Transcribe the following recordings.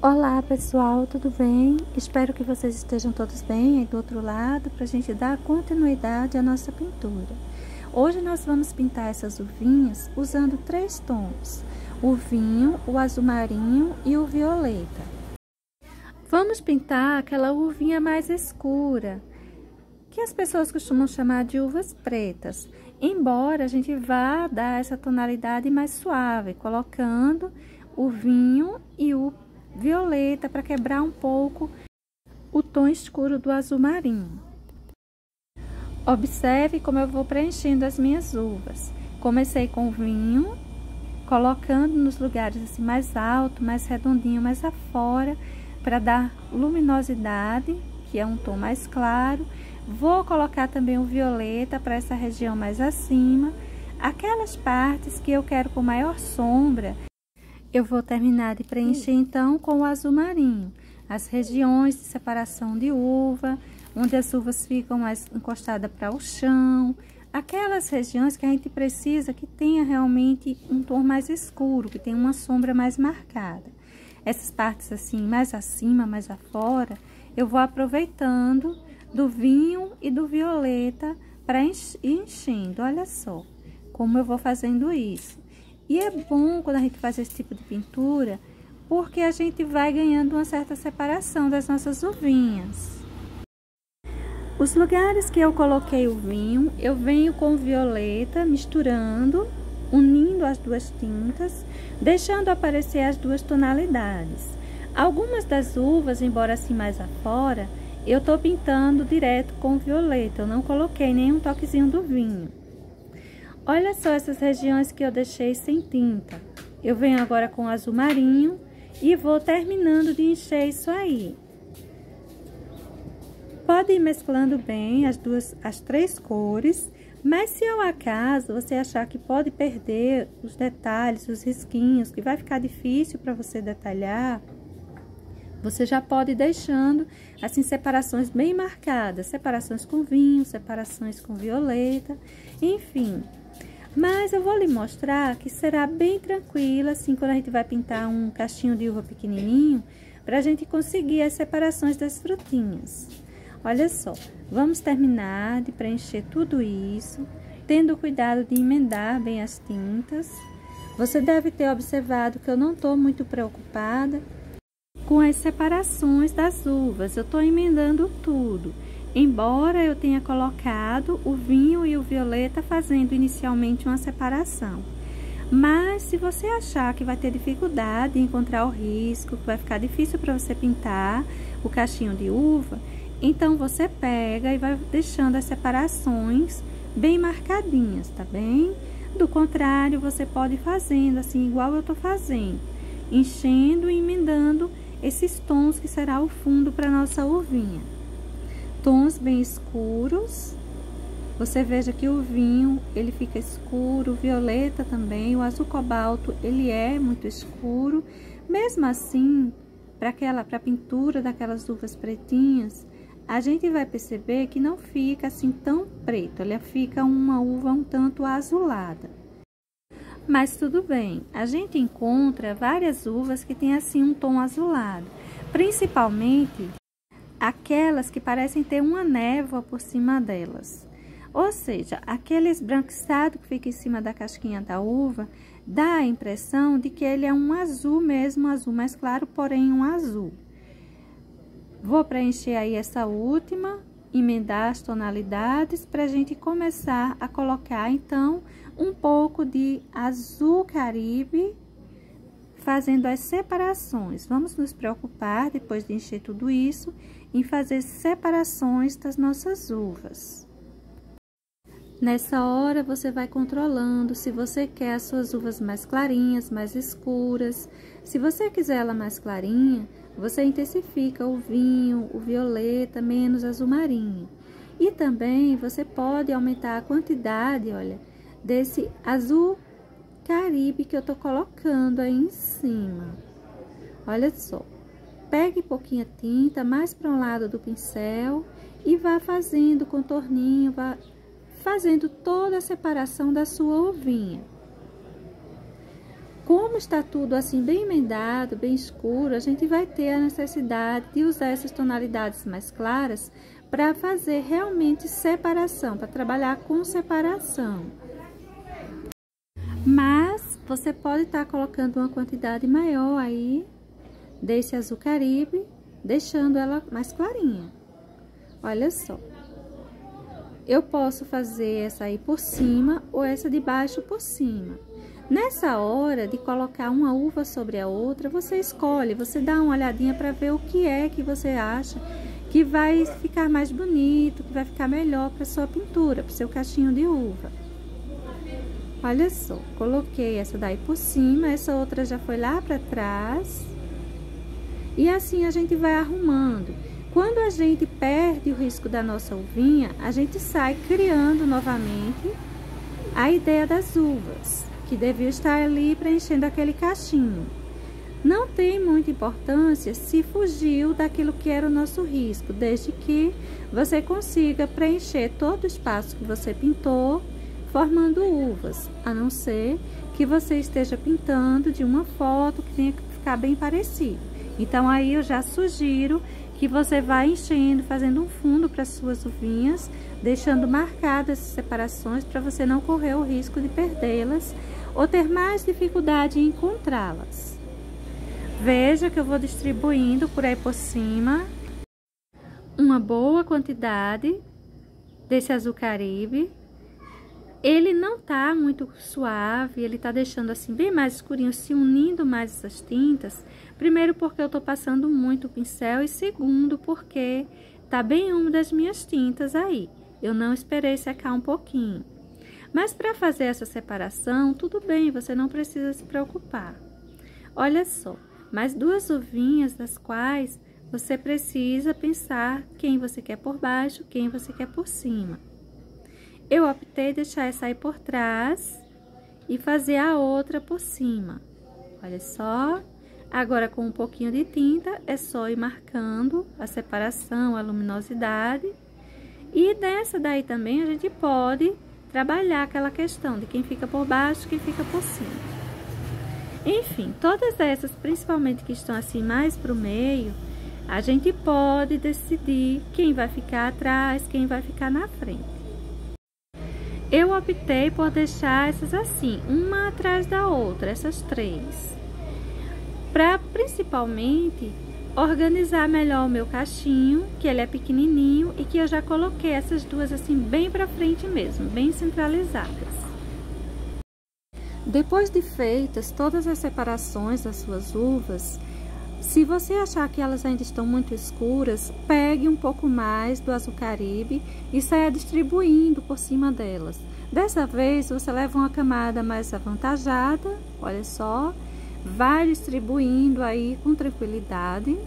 Olá pessoal, tudo bem? Espero que vocês estejam todos bem aí do outro lado para a gente dar continuidade à nossa pintura. Hoje nós vamos pintar essas uvinhas usando 3 tons: o vinho, o azul marinho e o violeta. Vamos pintar aquela uvinha mais escura, que as pessoas costumam chamar de uvas pretas, embora a gente vá dar essa tonalidade mais suave, colocando o vinho e o violeta para quebrar um pouco o tom escuro do azul marinho. Observe como eu vou preenchendo as minhas uvas. Comecei com o vinho, colocando nos lugares assim mais alto, mais redondinho, mais afora, para dar luminosidade, que é um tom mais claro. Vou colocar também o violeta para essa região mais acima. Aquelas partes que eu quero com maior sombra, eu vou terminar de preencher então com o azul marinho. As regiões de separação de uva, onde as uvas ficam mais encostadas para o chão. Aquelas regiões que a gente precisa que tenha realmente um tom mais escuro, que tenha uma sombra mais marcada. Essas partes assim, mais acima, mais afora, eu vou aproveitando do vinho e do violeta para ir enchendo. Olha só como eu vou fazendo isso. E é bom quando a gente faz esse tipo de pintura, porque a gente vai ganhando uma certa separação das nossas uvinhas. Os lugares que eu coloquei o vinho, eu venho com o violeta, misturando, unindo as duas tintas, deixando aparecer as duas tonalidades. Algumas das uvas, embora assim mais afora, eu tô pintando direto com o violeta, eu não coloquei nenhum toquezinho do vinho. Olha só essas regiões que eu deixei sem tinta. Eu venho agora com o azul marinho e vou terminando de encher isso aí. Pode ir mesclando bem as 3 cores, mas se ao acaso você achar que pode perder os detalhes, os risquinhos, que vai ficar difícil para você detalhar, você já pode ir deixando assim separações bem marcadas, separações com vinho, separações com violeta, enfim. Mas eu vou lhe mostrar que será bem tranquilo, assim, quando a gente vai pintar um cachinho de uva pequenininho, para a gente conseguir as separações das frutinhas. Olha só, vamos terminar de preencher tudo isso, tendo cuidado de emendar bem as tintas. Você deve ter observado que eu não estou muito preocupada com as separações das uvas, eu estou emendando tudo. Embora eu tenha colocado o vinho e o violeta fazendo inicialmente uma separação. Mas se você achar que vai ter dificuldade em encontrar o risco, que vai ficar difícil para você pintar o cachinho de uva, então você pega e vai deixando as separações bem marcadinhas, tá bem? Do contrário, você pode ir fazendo assim, igual eu tô fazendo, enchendo e emendando esses tons que será o fundo para nossa uvinha. Tons bem escuros. Você veja que o vinho, ele fica escuro, o violeta também, o azul cobalto, ele é muito escuro. Mesmo assim, para a pintura daquelas uvas pretinhas, a gente vai perceber que não fica assim tão preto, ela fica uma uva um tanto azulada. Mas tudo bem, a gente encontra várias uvas que têm assim um tom azulado, principalmente aquelas que parecem ter uma névoa por cima delas. Ou seja, aquele esbranquiçado que fica em cima da casquinha da uva, dá a impressão de que ele é um azul mesmo, um azul mais claro, porém um azul. Vou preencher aí essa última, emendar as tonalidades para a gente começar a colocar então um pouco de azul caribe, fazendo as separações. Vamos nos preocupar, depois de encher tudo isso, em fazer separações das nossas uvas. Nessa hora, você vai controlando se você quer as suas uvas mais clarinhas, mais escuras. Se você quiser ela mais clarinha, você intensifica o vinho, o violeta, menos azul marinho. E também você pode aumentar a quantidade, olha, desse azul caribe que eu tô colocando aí em cima. Olha só, pegue pouquinha tinta mais para um lado do pincel e vá fazendo contorninho, vá fazendo toda a separação da sua uvinha. Como está tudo assim bem emendado, bem escuro, a gente vai ter a necessidade de usar essas tonalidades mais claras para fazer realmente separação, para trabalhar com separação. Mas você pode estar colocando uma quantidade maior aí desse azul Caribe, deixando ela mais clarinha. Olha só. Eu posso fazer essa aí por cima ou essa de baixo por cima. Nessa hora de colocar uma uva sobre a outra, você escolhe, você dá uma olhadinha para ver o que é que você acha que vai ficar mais bonito, que vai ficar melhor para sua pintura, para o seu cachinho de uva. Olha só, coloquei essa daí por cima, essa outra já foi lá para trás. E assim a gente vai arrumando. Quando a gente perde o risco da nossa uvinha, a gente sai criando novamente a ideia das uvas, que devia estar ali preenchendo aquele cachinho. Não tem muita importância se fugiu daquilo que era o nosso risco, desde que você consiga preencher todo o espaço que você pintou, formando uvas, a não ser que você esteja pintando de uma foto que tenha que ficar bem parecido. Então, aí eu já sugiro que você vá enchendo, fazendo um fundo para as suas uvinhas, deixando marcadas essas separações para você não correr o risco de perdê-las ou ter mais dificuldade em encontrá-las. Veja que eu vou distribuindo por aí por cima uma boa quantidade desse azul Caribe. Ele não tá muito suave, ele tá deixando assim bem mais escurinho, se unindo mais essas tintas. Primeiro porque eu tô passando muito o pincel e segundo porque tá bem úmida as minhas tintas aí. Eu não esperei secar um pouquinho. Mas para fazer essa separação, tudo bem, você não precisa se preocupar. Olha só, mais duas uvinhas das quais você precisa pensar quem você quer por baixo, quem você quer por cima. Eu optei deixar essa aí por trás e fazer a outra por cima. Olha só. Agora, com um pouquinho de tinta, é só ir marcando a separação, a luminosidade. E dessa daí também a gente pode trabalhar aquela questão de quem fica por baixo, quem fica por cima. Enfim, todas essas, principalmente que estão assim mais pro meio, a gente pode decidir quem vai ficar atrás, quem vai ficar na frente. Eu optei por deixar essas assim, uma atrás da outra, essas três. Para principalmente organizar melhor o meu cachinho, que ele é pequenininho e que eu já coloquei essas duas assim bem para frente mesmo, bem centralizadas. Depois de feitas todas as separações das suas uvas, se você achar que elas ainda estão muito escuras, pegue um pouco mais do azul Caribe e saia distribuindo por cima delas. Dessa vez, você leva uma camada mais avantajada, olha só, vai distribuindo aí com tranquilidade.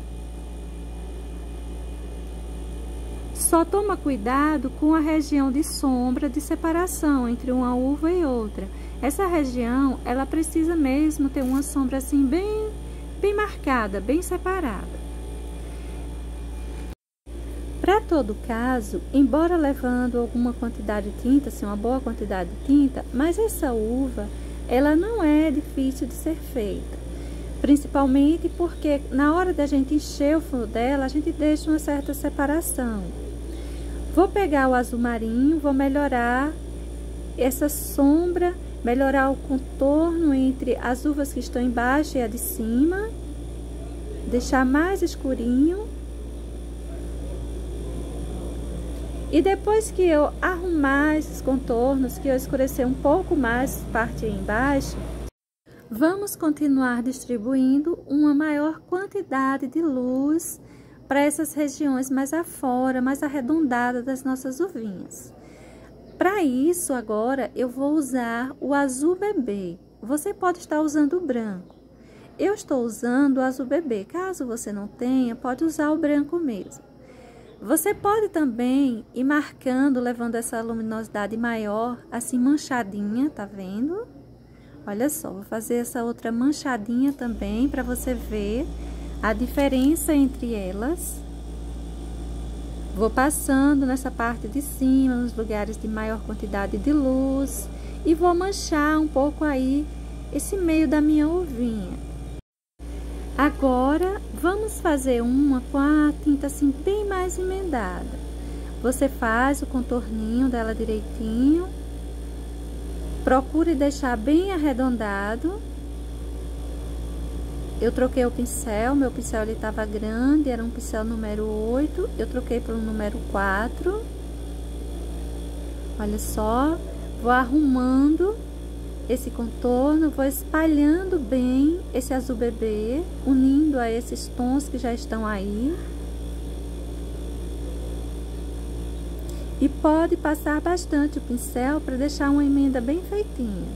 Só toma cuidado com a região de sombra de separação entre uma uva e outra. Essa região, ela precisa mesmo ter uma sombra assim bem marcada, bem separada. Para todo caso, embora levando alguma quantidade de tinta, assim, uma boa quantidade de tinta, mas essa uva, ela não é difícil de ser feita. Principalmente porque na hora da gente encher o fundo dela, a gente deixa uma certa separação. Vou pegar o azul marinho, vou melhorar essa sombra, melhorar o contorno entre as uvas que estão embaixo e a de cima, deixar mais escurinho. E depois que eu arrumar esses contornos, que eu escurecer um pouco mais a parte aí embaixo, vamos continuar distribuindo uma maior quantidade de luz para essas regiões mais afora, mais arredondadas das nossas uvinhas. Para isso, agora, eu vou usar o azul bebê. Você pode estar usando o branco. Eu estou usando o azul bebê. Caso você não tenha, pode usar o branco mesmo. Você pode também ir marcando, levando essa luminosidade maior, assim manchadinha, tá vendo? Olha só, vou fazer essa outra manchadinha também, para você ver a diferença entre elas. Vou passando nessa parte de cima, nos lugares de maior quantidade de luz, e vou manchar um pouco aí esse meio da minha uvinha. Agora, vamos fazer uma com a tinta assim bem mais emendada. Você faz o contorninho dela direitinho. Procure deixar bem arredondado. Eu troquei o pincel, meu pincel ele estava grande, era um pincel número 8. Eu troquei para o número 4. Olha só, vou arrumando esse contorno, vou espalhando bem esse azul bebê, unindo a esses tons que já estão aí. E pode passar bastante o pincel para deixar uma emenda bem feitinha.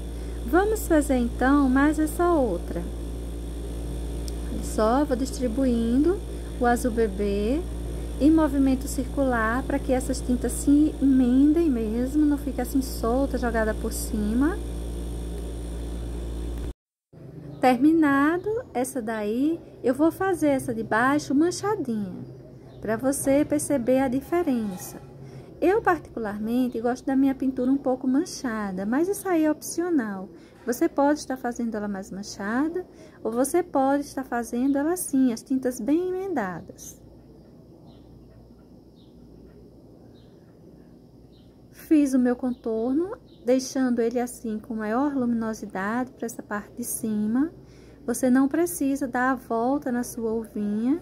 Vamos fazer então mais essa outra. Olha só, vou distribuindo o azul bebê em movimento circular para que essas tintas se emendem mesmo, não fique assim solta, jogada por cima. Terminado essa daí, eu vou fazer essa de baixo manchadinha, para você perceber a diferença. Eu particularmente gosto da minha pintura um pouco manchada, mas isso aí é opcional. Você pode estar fazendo ela mais manchada, ou você pode estar fazendo ela assim, as tintas bem emendadas. Fiz o meu contorno, deixando ele assim com maior luminosidade para essa parte de cima. Você não precisa dar a volta na sua uvinha,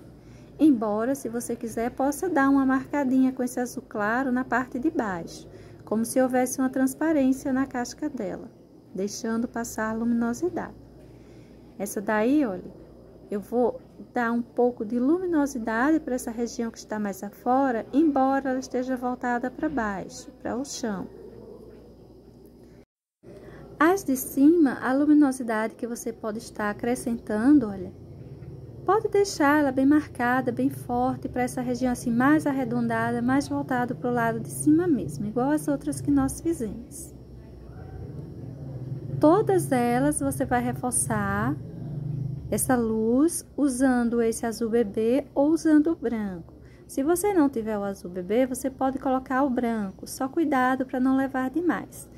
embora, se você quiser, possa dar uma marcadinha com esse azul claro na parte de baixo, como se houvesse uma transparência na casca dela, deixando passar a luminosidade. Essa daí, olha, eu vou dar um pouco de luminosidade para essa região que está mais afora, embora ela esteja voltada para baixo, para o chão. As de cima, a luminosidade que você pode estar acrescentando, olha, pode deixar ela bem marcada, bem forte, para essa região assim mais arredondada, mais voltada para o lado de cima mesmo, igual as outras que nós fizemos. Todas elas você vai reforçar essa luz usando esse azul bebê ou usando o branco. Se você não tiver o azul bebê, você pode colocar o branco, só cuidado para não levar demais.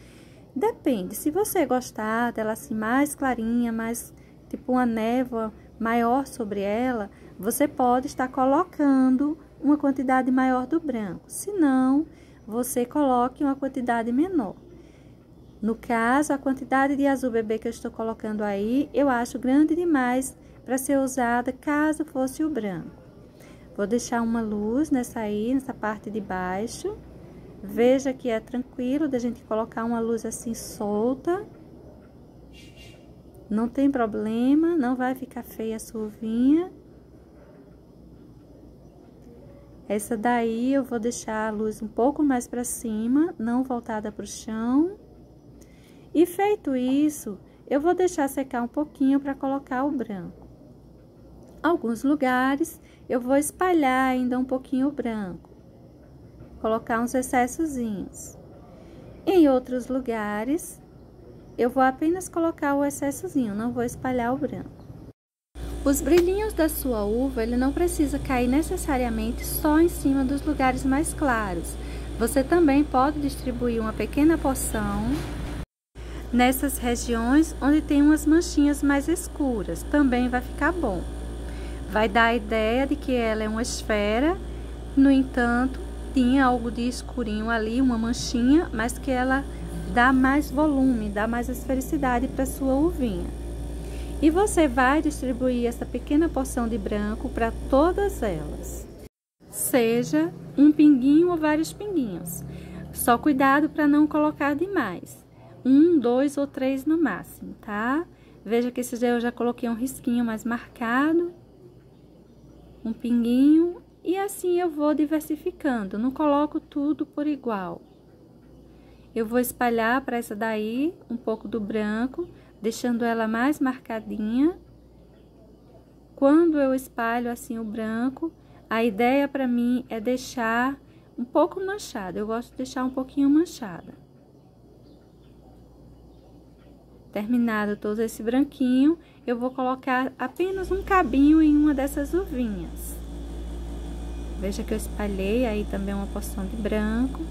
Depende, se você gostar dela assim mais clarinha, mais tipo uma névoa maior sobre ela, você pode estar colocando uma quantidade maior do branco. Se não, você coloque uma quantidade menor. No caso, a quantidade de azul bebê que eu estou colocando aí, eu acho grande demais para ser usada caso fosse o branco. Vou deixar uma luz nessa parte de baixo. Veja que é tranquilo da gente colocar uma luz assim solta. Não tem problema, não vai ficar feia a sua uvinha. Essa daí eu vou deixar a luz um pouco mais para cima, não voltada para o chão. E feito isso, eu vou deixar secar um pouquinho para colocar o branco. Alguns lugares eu vou espalhar ainda um pouquinho o branco, colocar uns excessozinhos. Em outros lugares, eu vou apenas colocar o excessozinho, não vou espalhar o branco. Os brilhinhos da sua uva, ele não precisa cair necessariamente só em cima dos lugares mais claros. Você também pode distribuir uma pequena porção nessas regiões onde tem umas manchinhas mais escuras, também vai ficar bom. Vai dar a ideia de que ela é uma esfera, no entanto, tinha algo de escurinho ali, uma manchinha, mas que ela dá mais volume, dá mais esfericidade para sua uvinha. E você vai distribuir essa pequena porção de branco para todas elas. Seja um pinguinho ou vários pinguinhos. Só cuidado para não colocar demais. 1, 2 ou 3 no máximo, tá? Veja que esse eu já coloquei um risquinho mais marcado. Um pinguinho. E assim eu vou diversificando. Não coloco tudo por igual. Eu vou espalhar para essa daí um pouco do branco, deixando ela mais marcadinha. Quando eu espalho assim o branco, a ideia para mim é deixar um pouco manchada. Eu gosto de deixar um pouquinho manchada. Terminado todo esse branquinho, eu vou colocar apenas um cabinho em uma dessas uvinhas. Veja que eu espalhei aí também uma porção de branco.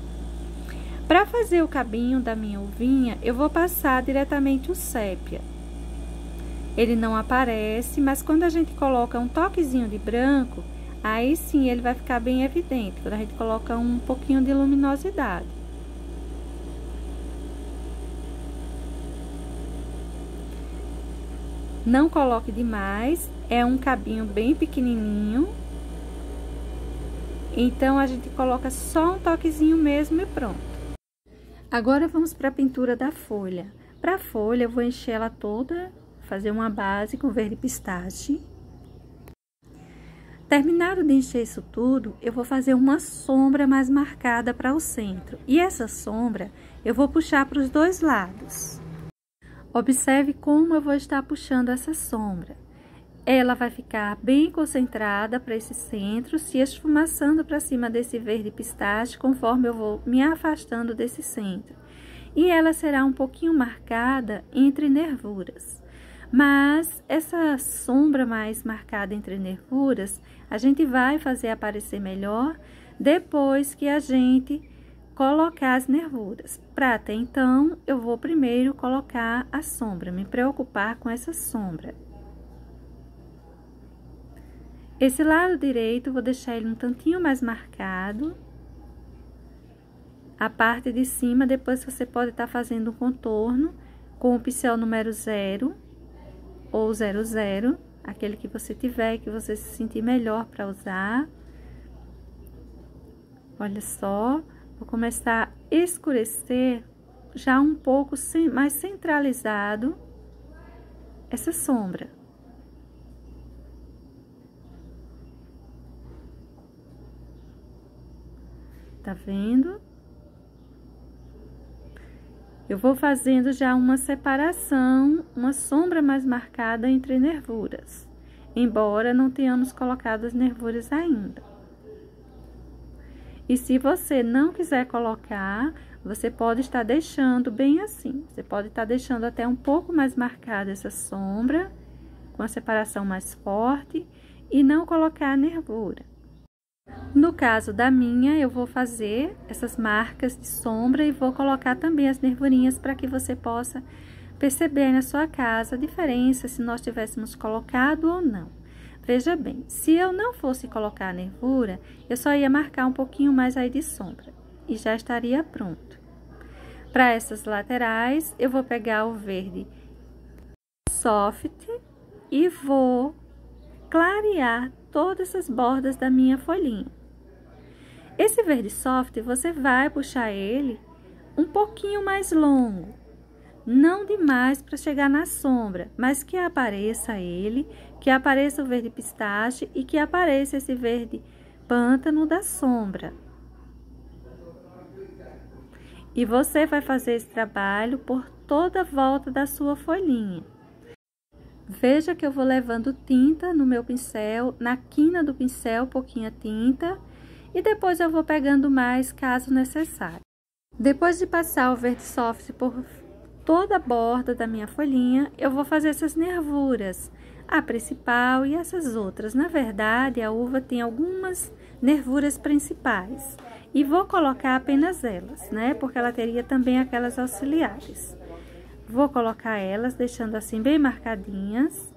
Para fazer o cabinho da minha uvinha, eu vou passar diretamente o sépia. ele não aparece, mas quando a gente coloca um toquezinho de branco, aí sim ele vai ficar bem evidente, quando a gente coloca um pouquinho de luminosidade. Não coloque demais, é um cabinho bem pequenininho. Então, a gente coloca só um toquezinho mesmo e pronto. Agora, vamos para a pintura da folha. Para a folha, eu vou encher ela toda, fazer uma base com verde pistache. Terminado de encher isso tudo, eu vou fazer uma sombra mais marcada para o centro. E essa sombra, eu vou puxar para os dois lados. Observe como eu vou estar puxando essa sombra. Ela vai ficar bem concentrada para esse centro, se esfumaçando para cima desse verde pistache, conforme eu vou me afastando desse centro. E ela será um pouquinho marcada entre nervuras. Mas essa sombra mais marcada entre nervuras, a gente vai fazer aparecer melhor depois que a gente colocar as nervuras. Para até então, eu vou primeiro colocar a sombra, me preocupar com essa sombra. Esse lado direito, eu vou deixar ele um tantinho mais marcado. A parte de cima, depois você pode estar fazendo um contorno com o pincel número 0 ou 00, aquele que você tiver, que você se sentir melhor para usar. Olha só. Vou começar a escurecer já um pouco mais centralizado essa sombra. Tá vendo? Eu vou fazendo já uma separação, uma sombra mais marcada entre nervuras, embora não tenhamos colocado as nervuras ainda. E se você não quiser colocar, você pode estar deixando bem assim. Você pode estar deixando até um pouco mais marcada essa sombra, com a separação mais forte, e não colocar a nervura. No caso da minha, eu vou fazer essas marcas de sombra e vou colocar também as nervurinhas para que você possa perceber na sua casa a diferença se nós tivéssemos colocado ou não. Veja bem, se eu não fosse colocar a nervura, eu só ia marcar um pouquinho mais aí de sombra e já estaria pronto. Para essas laterais, eu vou pegar o verde soft e vou clarear todas essas bordas da minha folhinha. Esse verde soft, você vai puxar ele um pouquinho mais longo. Não demais para chegar na sombra, mas que apareça ele, que apareça o verde pistache e que apareça esse verde pântano da sombra. E você vai fazer esse trabalho por toda a volta da sua folhinha. Veja que eu vou levando tinta no meu pincel, na quina do pincel, pouquinha tinta, e depois eu vou pegando mais caso necessário. Depois de passar o verde soft por toda a borda da minha folhinha, eu vou fazer essas nervuras, a principal e essas outras. Na verdade, a uva tem algumas nervuras principais e vou colocar apenas elas, né? Porque ela teria também aquelas auxiliares. Vou colocar elas, deixando assim bem marcadinhas.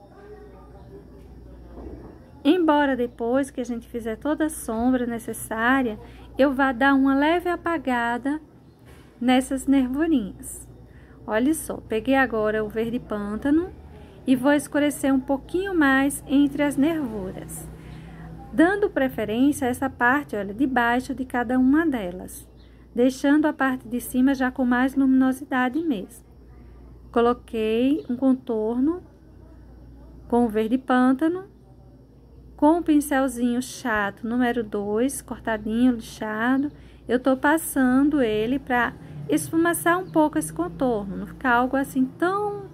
Embora depois que a gente fizer toda a sombra necessária, eu vá dar uma leve apagada nessas nervurinhas. Olha só, peguei agora o verde pântano e vou escurecer um pouquinho mais entre as nervuras, dando preferência a essa parte, olha, de baixo de cada uma delas, deixando a parte de cima já com mais luminosidade mesmo. Coloquei um contorno com o verde pântano, com o pincelzinho chato número 2, cortadinho, lixado, eu tô passando ele para esfumaçar um pouco esse contorno, não ficar algo assim tão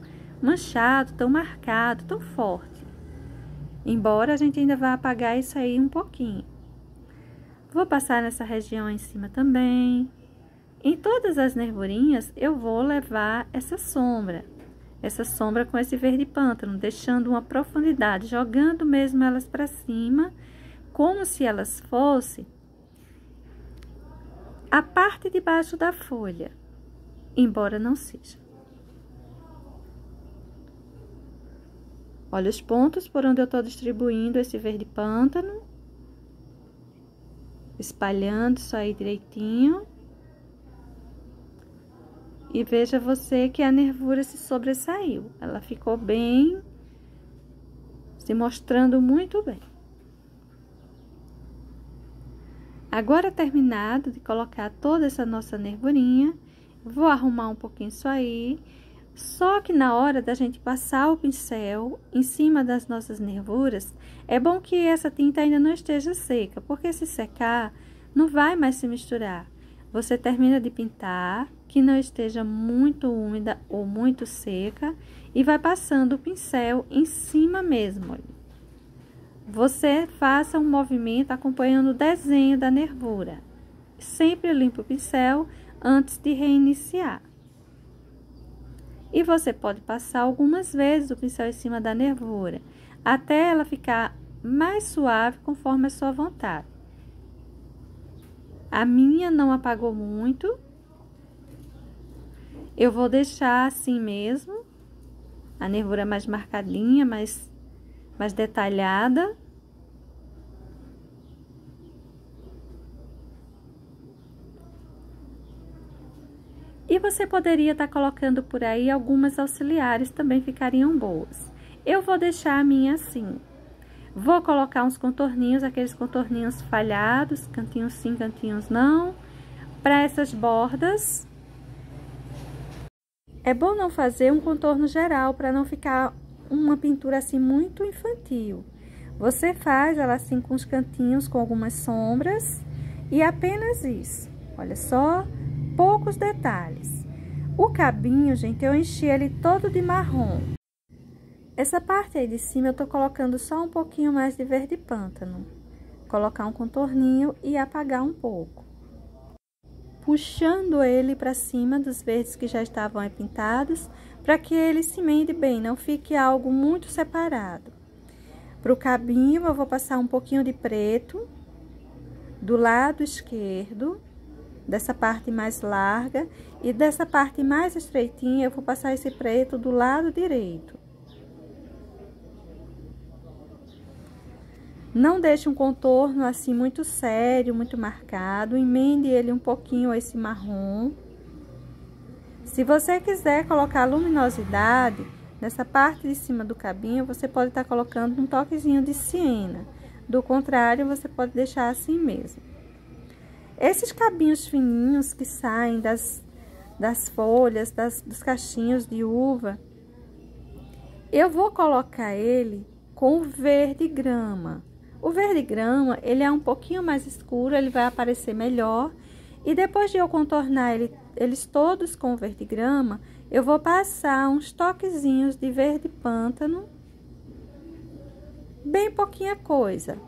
manchado, tão marcado, tão forte. Embora a gente ainda vá apagar isso aí um pouquinho. Vou passar nessa região em cima também. Em todas as nervurinhas, eu vou levar essa sombra com esse verde pântano, deixando uma profundidade, jogando mesmo elas para cima, como se elas fossem a parte de baixo da folha, embora não seja. Olha os pontos por onde eu tô distribuindo esse verde pântano. Espalhando isso aí direitinho. E veja você que a nervura se sobressaiu. Ela ficou bem, se mostrando muito bem. Agora, terminado de colocar toda essa nossa nervurinha, vou arrumar um pouquinho isso aí. Só que na hora da gente passar o pincel em cima das nossas nervuras, é bom que essa tinta ainda não esteja seca, porque se secar, não vai mais se misturar. Você termina de pintar, que não esteja muito úmida ou muito seca, e vai passando o pincel em cima mesmo. Olha. Você faça um movimento acompanhando o desenho da nervura. Sempre limpa o pincel antes de reiniciar. E você pode passar algumas vezes o pincel em cima da nervura, até ela ficar mais suave conforme a sua vontade. A minha não apagou muito. Eu vou deixar assim mesmo. A nervura mais marcadinha, mais detalhada. E você poderia estar colocando por aí algumas auxiliares, também ficariam boas. Eu vou deixar a minha assim. Vou colocar uns contorninhos, aqueles contorninhos falhados, cantinhos sim, cantinhos não, para essas bordas. É bom não fazer um contorno geral, para não ficar uma pintura assim muito infantil. Você faz ela assim com os cantinhos, com algumas sombras, e apenas isso. Olha só, poucos detalhes. O cabinho, gente, eu enchi ele todo de marrom. Essa parte aí de cima eu tô colocando só um pouquinho mais de verde pântano. Colocar um contorninho e apagar um pouco. Puxando ele para cima dos verdes que já estavam aí pintados, para que ele se emende bem, não fique algo muito separado. Para o cabinho eu vou passar um pouquinho de preto do lado esquerdo, dessa parte mais larga, e dessa parte mais estreitinha eu vou passar esse preto do lado direito. Não deixe um contorno assim muito sério, muito marcado, emende ele um pouquinho a esse marrom. Se você quiser colocar luminosidade, nessa parte de cima do cabinho, você pode estar colocando um toquezinho de siena. Do contrário, você pode deixar assim mesmo. Esses cabinhos fininhos que saem das folhas, dos cachinhos de uva, eu vou colocar ele com verde grama. O verde grama, ele é um pouquinho mais escuro, ele vai aparecer melhor. E depois de eu contornar eles todos com verde grama, eu vou passar uns toquezinhos de verde pântano, bem pouquinha coisa,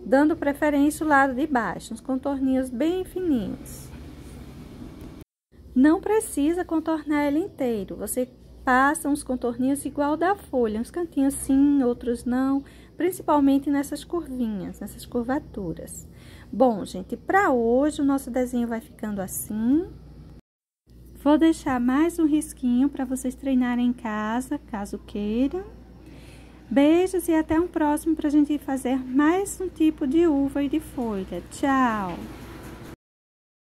dando preferência ao lado de baixo, uns contorninhos bem fininhos. Não precisa contornar ele inteiro, você passa uns contorninhos igual da folha, uns cantinhos sim, outros não, principalmente nessas curvinhas, nessas curvaturas. Bom, gente, para hoje o nosso desenho vai ficando assim. Vou deixar mais um risquinho para vocês treinarem em casa, caso queiram. Beijos e até um próximo para a gente fazer mais um tipo de uva e de folha. Tchau!